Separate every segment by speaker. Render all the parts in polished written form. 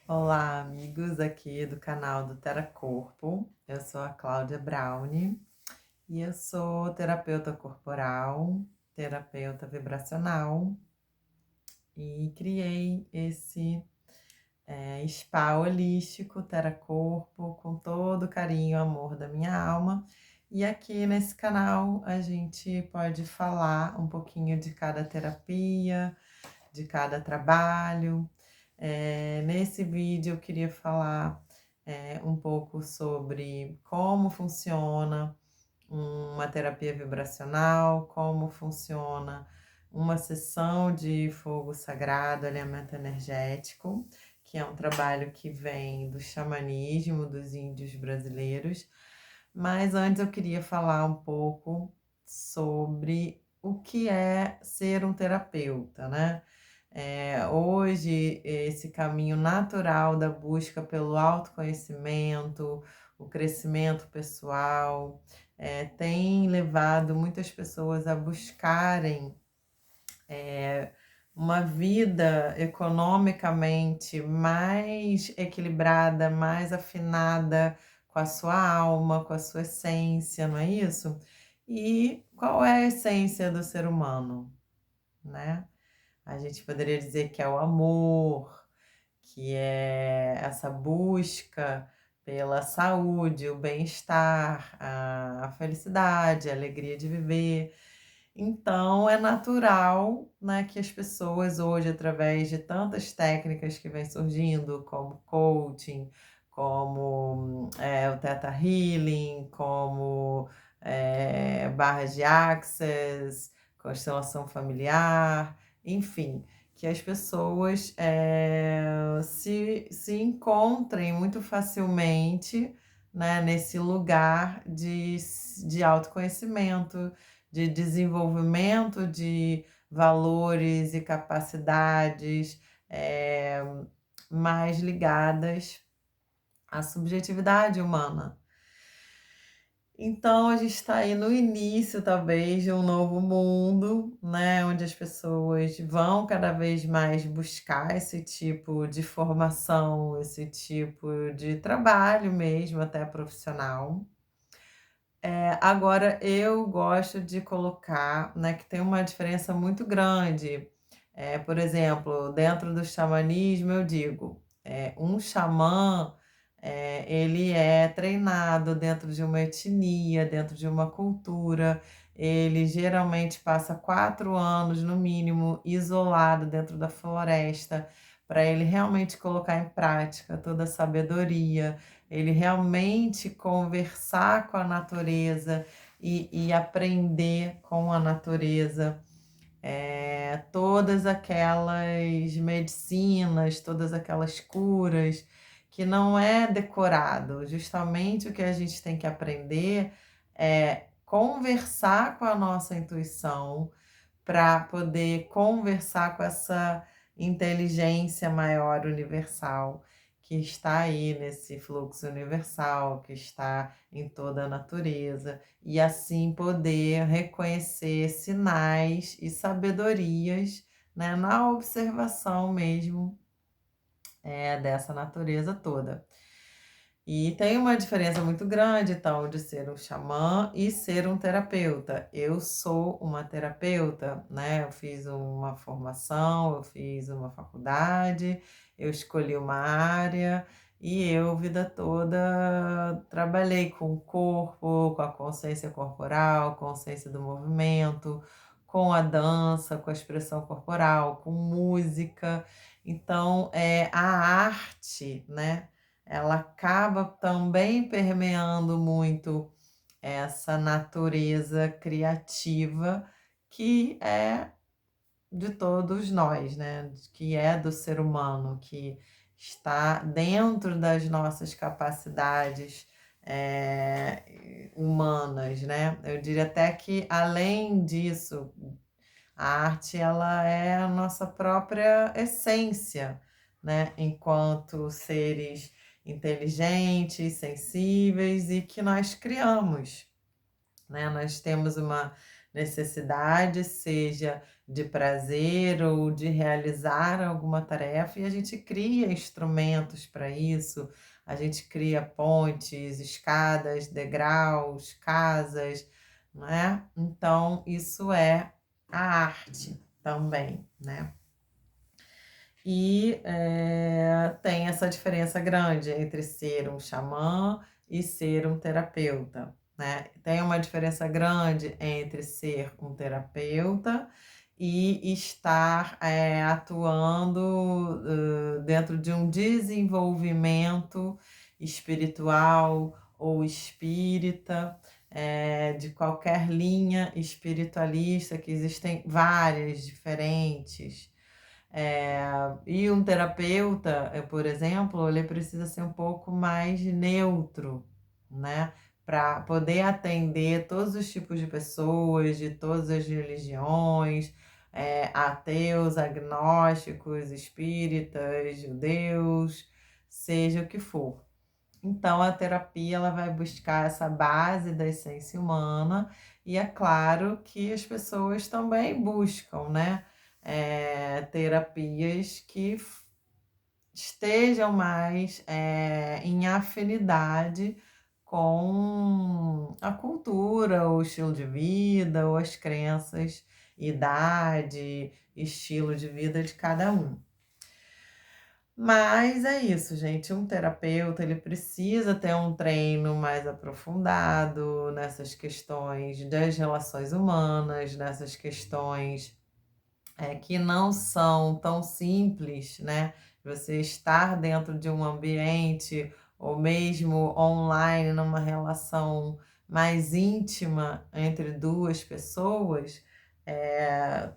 Speaker 1: Olá, amigos aqui do canal do Teracorpo. Eu sou a Cláudia Brownie e eu sou terapeuta corporal, terapeuta vibracional e criei esse spa holístico Teracorpo com todo o carinho e amor da minha alma. E aqui nesse canal a gente pode falar um pouquinho de cada terapia, de cada trabalho. Nesse vídeo eu queria falar um pouco sobre como funciona uma terapia vibracional, como funciona uma sessão de fogo sagrado, alinhamento energético, que é um trabalho que vem do xamanismo dos índios brasileiros. Mas antes eu queria falar um pouco sobre o que é ser um terapeuta, né? Hoje, esse caminho natural da busca pelo autoconhecimento, o crescimento pessoal, tem levado muitas pessoas a buscarem uma vida economicamente mais equilibrada, mais afinada com a sua alma, com a sua essência, não é isso? E qual é a essência do ser humano, né? A gente poderia dizer que é o amor, que é essa busca pela saúde, o bem-estar, a felicidade, a alegria de viver. Então, é natural, né, que as pessoas hoje, através de tantas técnicas que vêm surgindo, como coaching, como o Theta Healing, como barras de Access, constelação familiar, enfim, que as pessoas se encontrem muito facilmente, né, nesse lugar de autoconhecimento, de desenvolvimento de valores e capacidades eh, mais ligadas à subjetividade humana. Então, a gente está aí no início, talvez, de um novo mundo, né, onde as pessoas vão cada vez mais buscar esse tipo de formação, esse tipo de trabalho mesmo, até profissional. Agora eu gosto de colocar, né, que tem uma diferença muito grande. Por exemplo, dentro do xamanismo eu digo, um xamã, ele é treinado dentro de uma etnia, dentro de uma cultura, ele geralmente passa 4 anos, no mínimo, isolado dentro da floresta, para ele realmente colocar em prática toda a sabedoria, ele realmente conversar com a natureza e aprender com a natureza. Todas aquelas medicinas, todas aquelas curas que não é decorado. Justamente o que a gente tem que aprender é conversar com a nossa intuição para poder conversar com essa inteligência maior universal que está aí nesse fluxo universal, que está em toda a natureza, e assim poder reconhecer sinais e sabedorias, né, na observação mesmo, dessa natureza toda. E tem uma diferença muito grande, então, de ser um xamã e ser um terapeuta. Eu sou uma terapeuta, né? Eu fiz uma formação, eu fiz uma faculdade, eu escolhi uma área e eu, vida toda, trabalhei com o corpo, com a consciência corporal, consciência do movimento, com a dança, com a expressão corporal, com música. Então, a arte, né? Ela acaba também permeando muito essa natureza criativa que é de todos nós, né? Que é do ser humano, que está dentro das nossas capacidades humanas, né? Eu diria até que, além disso, a arte ela é a nossa própria essência, né? Enquanto seres inteligentes, sensíveis e que nós criamos, né? Nós temos uma necessidade, seja de prazer ou de realizar alguma tarefa, e a gente cria instrumentos para isso, a gente cria pontes, escadas, degraus, casas, não é? Então, isso é a arte também, né? E tem essa diferença grande entre ser um xamã e ser um terapeuta, né? Tem uma diferença grande entre ser um terapeuta e estar atuando dentro de um desenvolvimento espiritual ou espírita, de qualquer linha espiritualista, que existem várias diferentes. E um terapeuta, por exemplo, ele precisa ser um pouco mais neutro, né? Para poder atender todos os tipos de pessoas, de todas as religiões, ateus, agnósticos, espíritas, judeus, seja o que for. Então, a terapia ela vai buscar essa base da essência humana, e é claro que as pessoas também buscam, né? Terapias que estejam mais em afinidade com a cultura, o estilo de vida, ou as crenças, idade, estilo de vida de cada um. Mas é isso, gente. Um terapeuta, ele precisa ter um treino mais aprofundado nessas questões das relações humanas, nessas questões que não são tão simples, né? Você estar dentro de um ambiente ou mesmo online, numa relação mais íntima entre duas pessoas,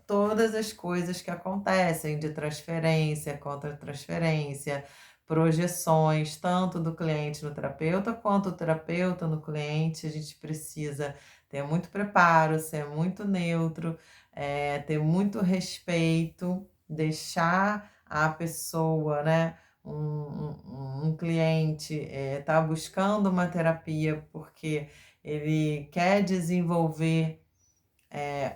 Speaker 1: todas as coisas que acontecem de transferência, contra-transferência, projeções, tanto do cliente no terapeuta quanto do terapeuta no cliente, a gente precisa ter muito preparo, ser muito neutro, ter muito respeito, deixar a pessoa, né, um cliente tá buscando uma terapia porque ele quer desenvolver,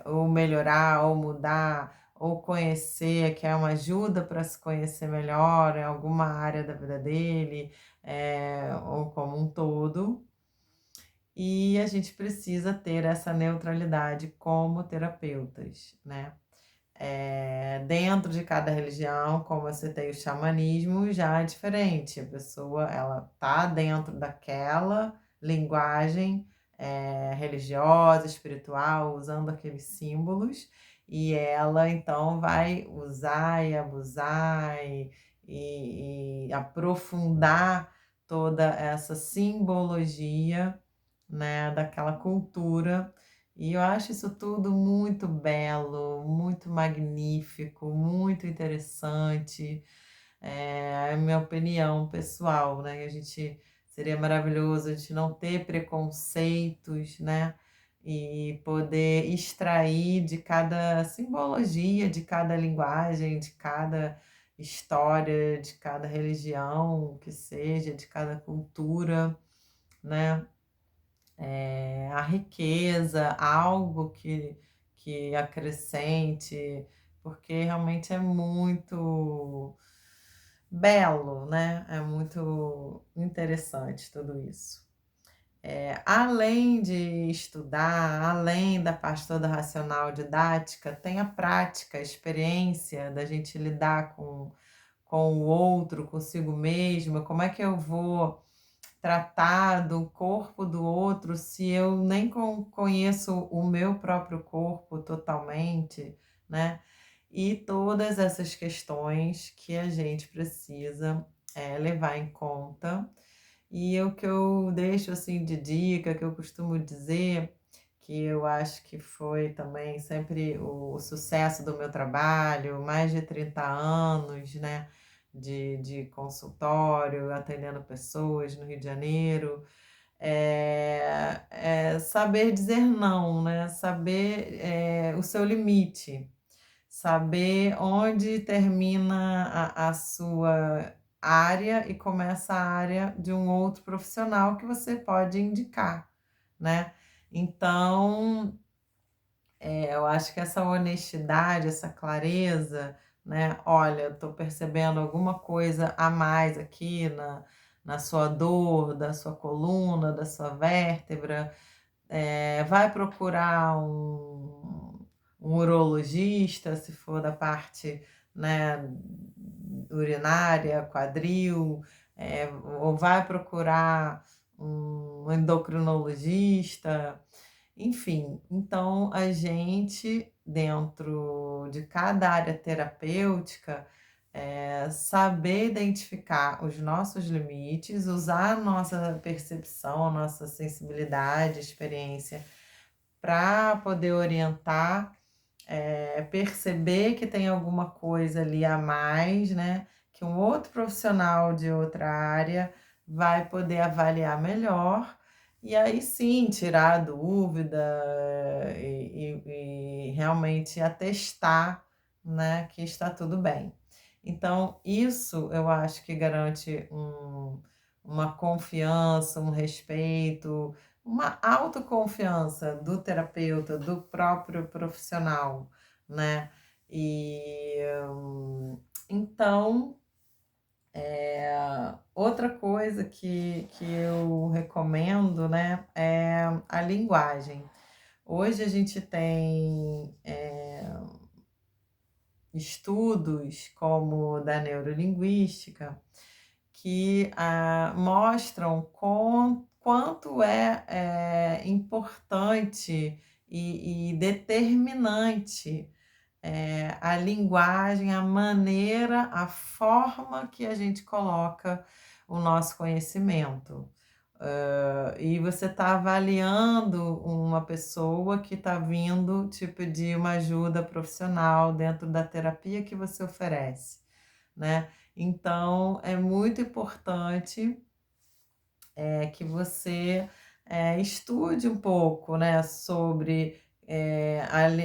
Speaker 1: ou melhorar, ou mudar, ou conhecer, quer uma ajuda para se conhecer melhor em alguma área da vida dele, ou como um todo. E a gente precisa ter essa neutralidade como terapeutas, né? Dentro de cada religião, como eu citei, o xamanismo já é diferente. A pessoa, ela tá dentro daquela linguagem religiosa, espiritual, usando aqueles símbolos, e ela então vai usar e abusar e aprofundar toda essa simbologia, né, daquela cultura, e eu acho isso tudo muito belo, muito magnífico, muito interessante. É a minha opinião pessoal, né? A gente seria maravilhoso a gente não ter preconceitos, né? E poder extrair de cada simbologia, de cada linguagem, de cada história, de cada religião, que seja, de cada cultura, né? A riqueza, algo que acrescente, porque realmente é muito belo, né? É muito interessante tudo isso. Além de estudar, além da parte toda racional didática, tem a prática, a experiência da gente lidar com o outro, consigo mesma. Como é que eu vou tratar do corpo do outro se eu nem conheço o meu próprio corpo totalmente, né? E todas essas questões que a gente precisa levar em conta. E o que eu deixo assim de dica, que eu costumo dizer, que eu acho que foi também sempre o sucesso do meu trabalho, mais de 30 anos, né, de consultório, atendendo pessoas no Rio de Janeiro, é saber dizer não, né, saber o seu limite, saber onde termina a sua área e começa a área de um outro profissional que você pode indicar, né. Então, Eu acho que essa honestidade, essa clareza, né, "Olha, eu tô percebendo alguma coisa a mais aqui na sua dor, da sua coluna, da sua vértebra", vai procurar um urologista, se for da parte, né, urinária, quadril, ou vai procurar um endocrinologista, enfim. Então a gente, dentro de cada área terapêutica, saber identificar os nossos limites, usar a nossa percepção, a nossa sensibilidade, experiência para poder orientar, perceber que tem alguma coisa ali a mais, né, que um outro profissional de outra área vai poder avaliar melhor, e aí sim tirar a dúvida e realmente atestar, né, que está tudo bem. Então isso eu acho que garante uma confiança, um respeito, uma autoconfiança do terapeuta, do próprio profissional, né. E, então, outra coisa que eu recomendo, né, é a linguagem. Hoje a gente tem, estudos como o da neurolinguística que, mostram quanto é importante e determinante, a linguagem, a maneira, a forma que a gente coloca o nosso conhecimento. E você está avaliando uma pessoa que está vindo te pedir uma ajuda profissional dentro da terapia que você oferece, né. Então é muito importante, que você, estude um pouco, né, sobre,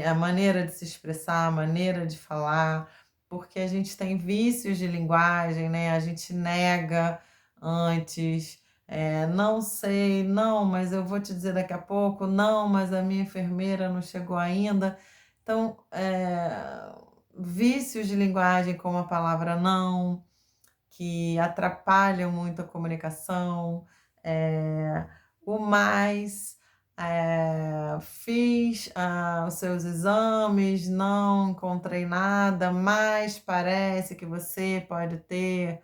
Speaker 1: a maneira de se expressar, a maneira de falar, porque a gente tem vícios de linguagem, né, a gente nega antes, "Não sei", "Não, mas eu vou te dizer daqui a pouco", "Não, mas a minha enfermeira não chegou ainda". Então, vícios de linguagem como a palavra "não", que atrapalham muito a comunicação, eh, o mais, "Fiz, os seus exames, não encontrei nada, mas parece que você pode ter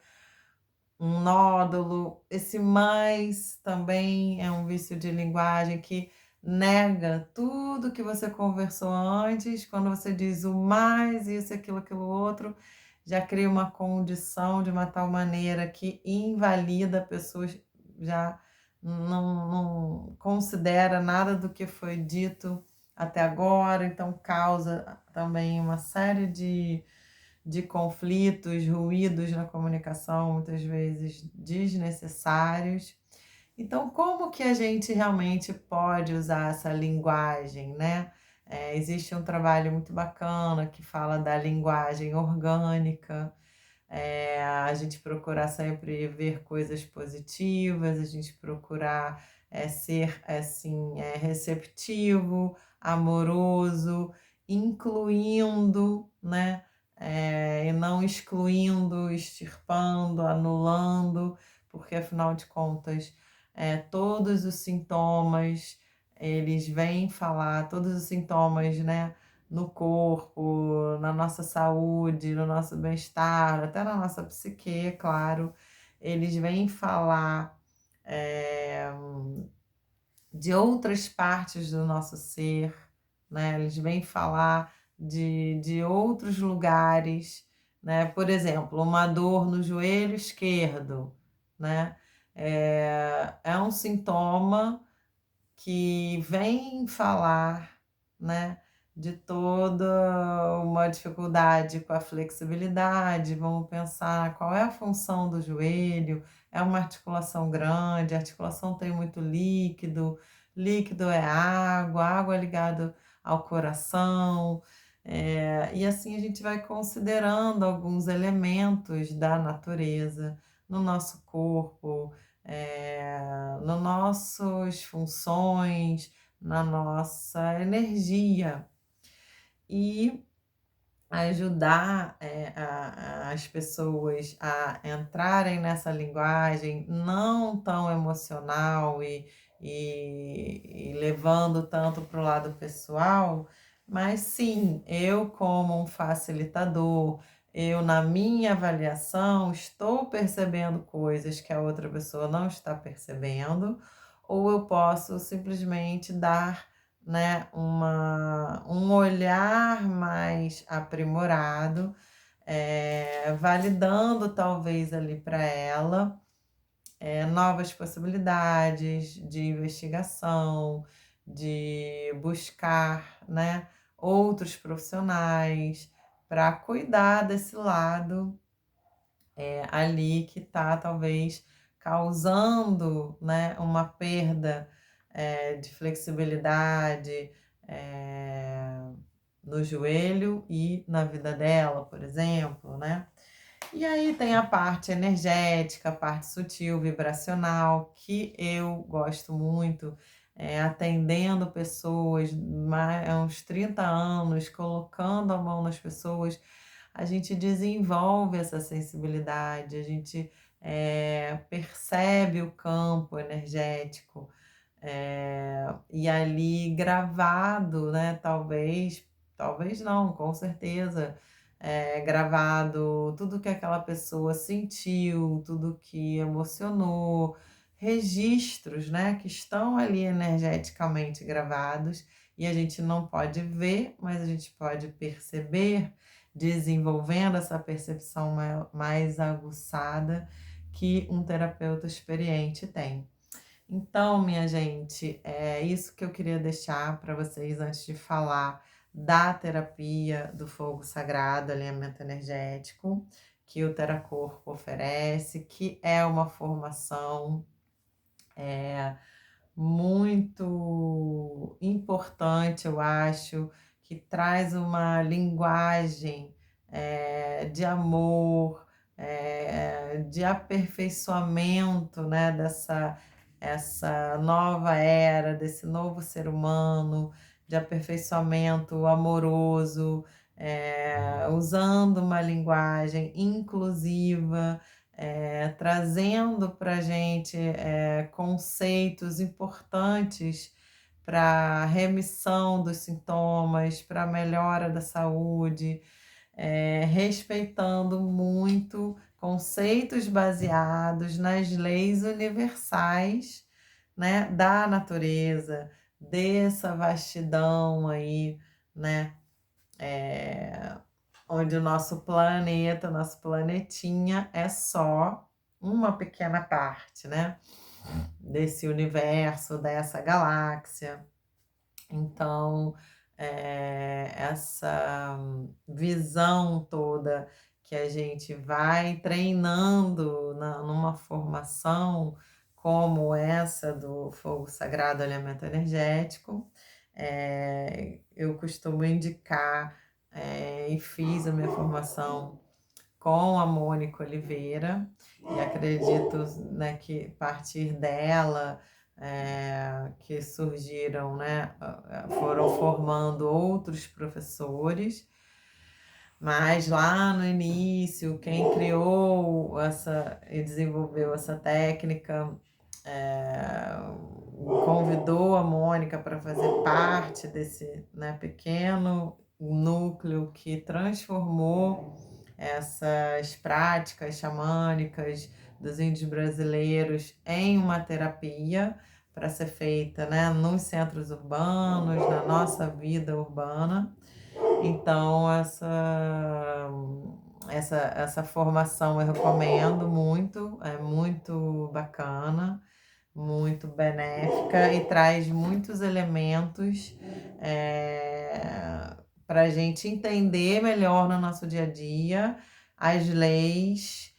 Speaker 1: um nódulo". Esse "mais" também é um vício de linguagem que nega tudo que você conversou antes. Quando você diz o "mais", isso, aquilo, aquilo outro, já cria uma condição de uma tal maneira que invalida a pessoa, já não considera nada do que foi dito até agora, então causa também uma série de conflitos, ruídos na comunicação, muitas vezes desnecessários. Então, como que a gente realmente pode usar essa linguagem, né? Existe um trabalho muito bacana que fala da linguagem orgânica, a gente procurar sempre ver coisas positivas, a gente procurar, ser, assim, receptivo, amoroso, incluindo, né, e não excluindo, extirpando, anulando, porque afinal de contas, todos os sintomas, eles vêm falar, todos os sintomas, né, no corpo, na nossa saúde, no nosso bem-estar, até na nossa psique, é claro, eles vêm falar, eh, de outras partes do nosso ser, né, eles vêm falar de outros lugares, né. Por exemplo, uma dor no joelho esquerdo, né, é um sintoma que vem falar, né, de toda uma dificuldade com a flexibilidade. Vamos pensar qual é a função do joelho, é uma articulação grande, a articulação tem muito líquido, líquido é água, água é ligado ao coração, e assim a gente vai considerando alguns elementos da natureza no nosso corpo, no nossas funções, na nossa energia. e ajudar, as pessoas a entrarem nessa linguagem não tão emocional e levando tanto para o lado pessoal, mas sim, eu como um facilitador, eu na minha avaliação estou percebendo coisas que a outra pessoa não está percebendo, ou eu posso simplesmente dar, né, um olhar mais aprimorado, validando talvez ali para ela, novas possibilidades de investigação, de buscar, né, outros profissionais para cuidar desse lado, ali que está talvez causando, né, uma perda, de flexibilidade, eh, no joelho e na vida dela, por exemplo, né. E aí tem a parte energética, a parte sutil, vibracional, que eu gosto muito, atendendo pessoas há uns 30 anos, colocando a mão nas pessoas, a gente desenvolve essa sensibilidade, a gente, percebe o campo energético, e ali gravado, né, talvez não, com certeza, gravado tudo que aquela pessoa sentiu, tudo que emocionou, registros, né, que estão ali energeticamente gravados e a gente não pode ver, mas a gente pode perceber, desenvolvendo essa percepção mais aguçada que um terapeuta experiente tem. Então, minha gente, é isso que eu queria deixar para vocês antes de falar da terapia do fogo sagrado, alinhamento energético, que o Teracorpo oferece, que é uma formação muito importante, eu acho, que traz uma linguagem, de amor, de aperfeiçoamento, né, essa nova era, desse novo ser humano, de aperfeiçoamento amoroso, usando uma linguagem inclusiva, trazendo para a gente, conceitos importantes para remissão dos sintomas, para melhora da saúde, respeitando muito conceitos baseados nas leis universais, né, da natureza, dessa vastidão aí, né, eh, onde o nosso planeta, nosso planetinha é só uma pequena parte, né, desse universo, dessa galáxia. Então, essa visão toda que a gente vai treinando numa formação como essa do fogo sagrado alinhamento energético, eu costumo indicar, e fiz a minha formação com a Mônica Oliveira, e acredito, né, que a partir dela, que surgiram, né, foram formando outros professores, mas lá no início, quem criou essa e desenvolveu essa técnica, eh, convidou a Mônica para fazer parte desse, né, pequeno núcleo que transformou essas práticas xamânicas dos índios brasileiros em uma terapia para ser feita, né, nos centros urbanos, na nossa vida urbana. Então, essa formação eu recomendo muito, é muito bacana, muito benéfica e traz muitos elementos, para a gente entender melhor no nosso dia a dia as leis,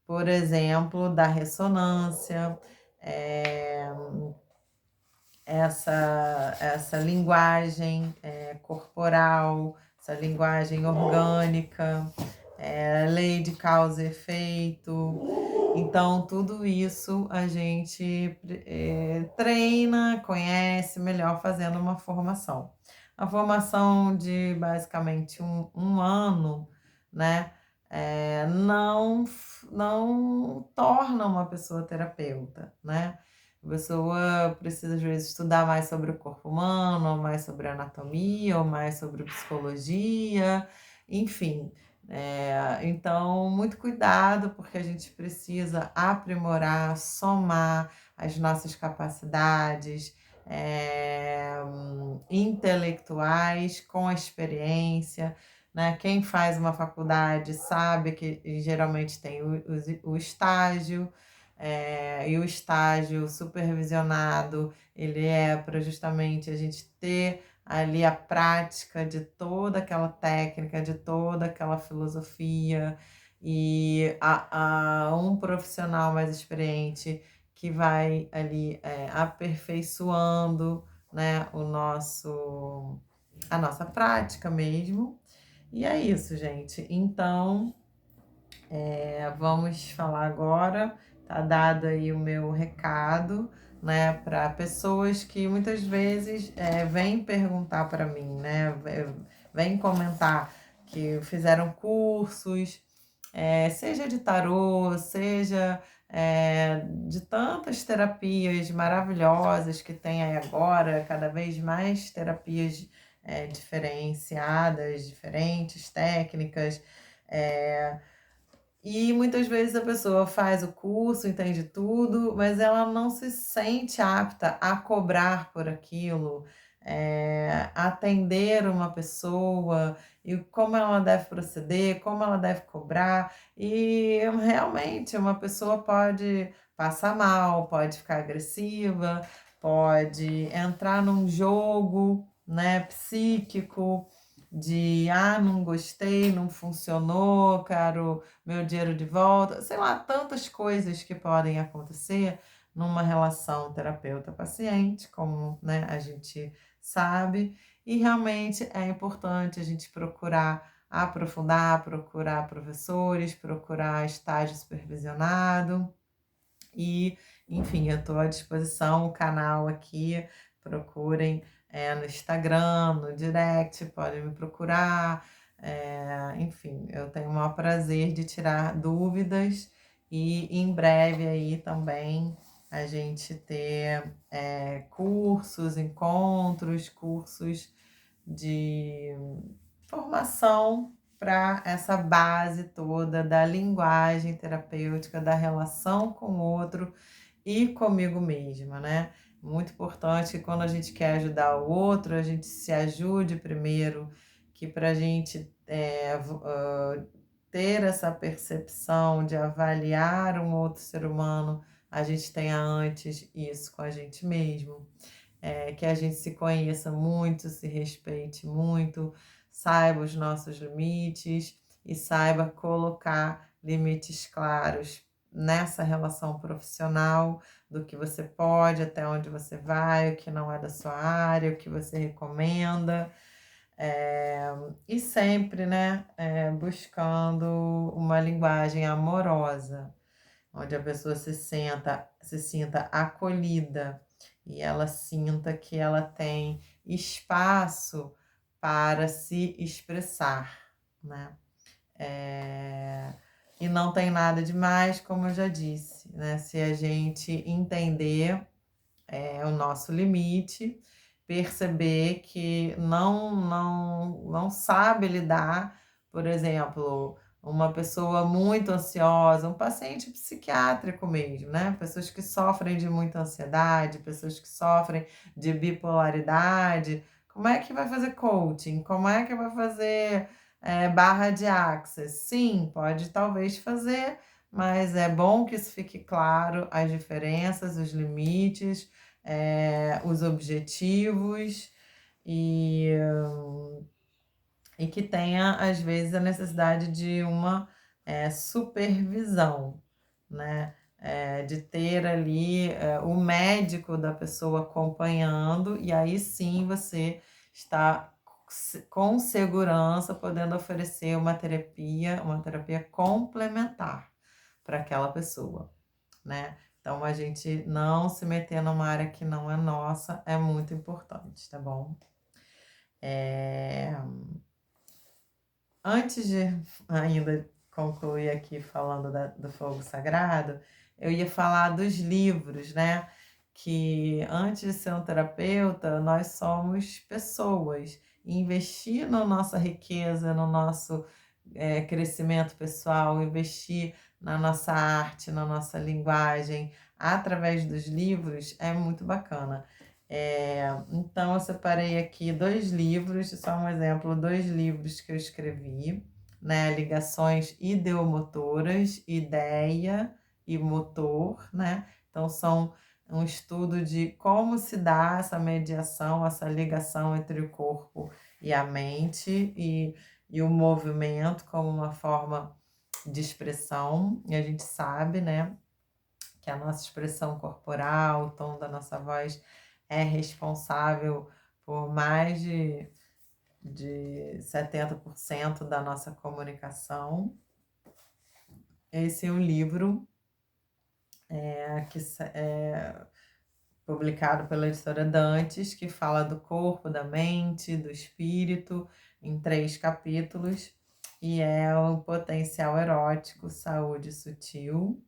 Speaker 1: por exemplo, da ressonância, eh, essa linguagem, corporal, essa linguagem orgânica, lei de causa e efeito. Então, tudo isso a gente treina, conhece melhor fazendo uma formação. a formação de basicamente um ano, né, não torna uma pessoa terapeuta, né. A pessoa precisa, às vezes, estudar mais sobre o corpo humano, ou mais sobre anatomia, ou mais sobre psicologia, enfim. Então, muito cuidado, porque a gente precisa aprimorar, somar as nossas capacidades, intelectuais com a experiência, né. Quem faz uma faculdade sabe que geralmente tem o estágio, e o estágio supervisionado, ele é para justamente a gente ter ali a prática de toda aquela técnica, de toda aquela filosofia, e um profissional mais experiente que vai ali, aperfeiçoando, né, a nossa prática mesmo. E é isso, gente. Então, vamos falar agora, tá dado aí o meu recado, né, para pessoas que muitas vezes, vêm perguntar para mim, né, vêm comentar que fizeram cursos, seja de tarô, seja, de tantas terapias maravilhosas que tem aí agora, cada vez mais terapias, diferenciadas, diferentes técnicas, eh e muitas vezes a pessoa faz o curso, entende tudo, mas ela não se sente apta a cobrar por aquilo, atender uma pessoa e como ela deve proceder, como ela deve cobrar. E realmente uma pessoa pode passar mal, pode ficar agressiva, pode entrar num jogo, né, psíquico de: "Ah, não gostei, não funcionou, quero meu dinheiro de volta", sei lá, tantas coisas que podem acontecer numa relação terapeuta-paciente, como, né, a gente sabe, e realmente é importante a gente procurar aprofundar, procurar professores, procurar estágio supervisionado e, enfim, eu estou à disposição, o canal aqui, procurem, no Instagram, no direct, podem me procurar, enfim, eu tenho o maior prazer de tirar dúvidas e em breve aí também a gente ter, cursos, encontros, cursos de formação para essa base toda da linguagem terapêutica, da relação com o outro e comigo mesma, né. Muito importante que quando a gente quer ajudar o outro, a gente se ajude primeiro, que para a gente, ter essa percepção de avaliar um outro ser humano, a gente tenha antes isso com a gente mesmo. Que a gente se conheça muito, se respeite muito, saiba os nossos limites e saiba colocar limites claros nessa relação profissional, do que você pode, até onde você vai, o que não é da sua área, o que você recomenda. Eh, e sempre, né, buscando uma linguagem amorosa, onde a pessoa se sinta acolhida e ela sinta que ela tem espaço para se expressar, né. Eh, e não tem nada de mais, como eu já disse, né, se a gente entender, o nosso limite, perceber que não sabe lidar, por exemplo, uma pessoa muito ansiosa, um paciente psiquiátrico mesmo, né, pessoas que sofrem de muita ansiedade, pessoas que sofrem de bipolaridade, como é que vai fazer coaching? Como é que vai fazer, barra de access? Sim, pode talvez fazer, mas é bom que isso fique claro, as diferenças, os limites, os objetivos e e que tenha, às vezes, a necessidade de uma, supervisão, né, de ter ali, o médico da pessoa acompanhando, e aí sim você está com segurança podendo oferecer uma terapia complementar para aquela pessoa, né. Então a gente não se meter numa área que não é nossa é muito importante, tá bom? Eh, Antes de ainda concluir aqui falando do fogo sagrado, eu ia falar dos livros, né? Que antes de ser um terapeuta, nós somos pessoas. E investir na nossa riqueza, no nosso crescimento pessoal, investir na nossa arte, na nossa linguagem, através dos livros, é muito bacana. Então, eu separei aqui 2 livros, só um exemplo, 2 livros que eu escrevi, né? Ligações ideomotoras, ideia e motor, né? Então, são um estudo de como se dá essa mediação, essa ligação entre o corpo e a mente e o movimento como uma forma de expressão. E a gente sabe, né, que a nossa expressão corporal, o tom da nossa voz é responsável por mais de 70% da nossa comunicação. Esse é um livro publicado pela editora Dantes, que fala do corpo, da mente, do espírito, em 3 capítulos, e é o Potencial Erótico, Saúde Sutil.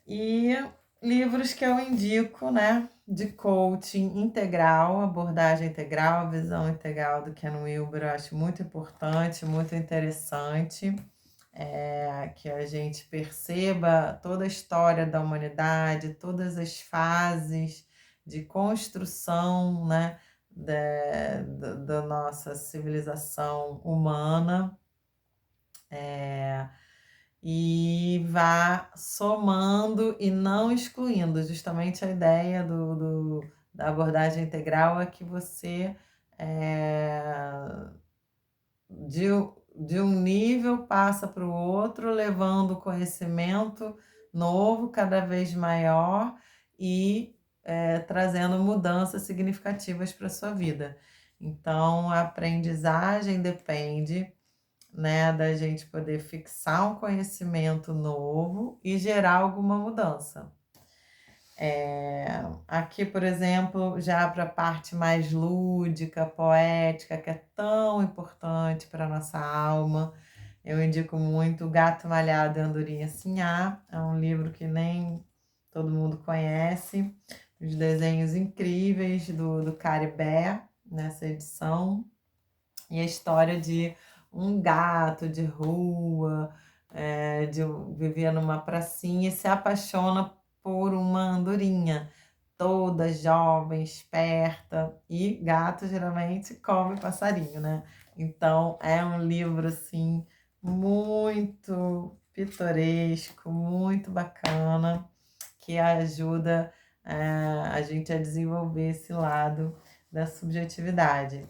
Speaker 1: E livros que eu indico, né, de coaching integral, abordagem integral, visão integral do Ken Wilber, eu acho muito importante, muito interessante, que a gente perceba toda a história da humanidade, todas as fases de construção, né, da nossa civilização humana, e vá somando e não excluindo. Justamente a ideia da abordagem integral é que você, de, de um nível, passa para o outro, levando conhecimento novo, cada vez maior e trazendo mudanças significativas para a sua vida. Então, a aprendizagem depende, né, da gente poder fixar um conhecimento novo e gerar alguma mudança. Aqui, por exemplo, já para a parte mais lúdica, poética, que é tão importante para a nossa alma, eu indico muito Gato Malhado e Andorinha Sinhá. É um livro que nem todo mundo conhece. Os desenhos incríveis do Caribé nessa edição. E a história de um gato de rua, vivia numa pracinha e se apaixona por uma andorinha, toda jovem, esperta, e gato geralmente come passarinho, né? Então é um livro assim muito pitoresco, muito bacana, que ajuda a gente a desenvolver esse lado da subjetividade.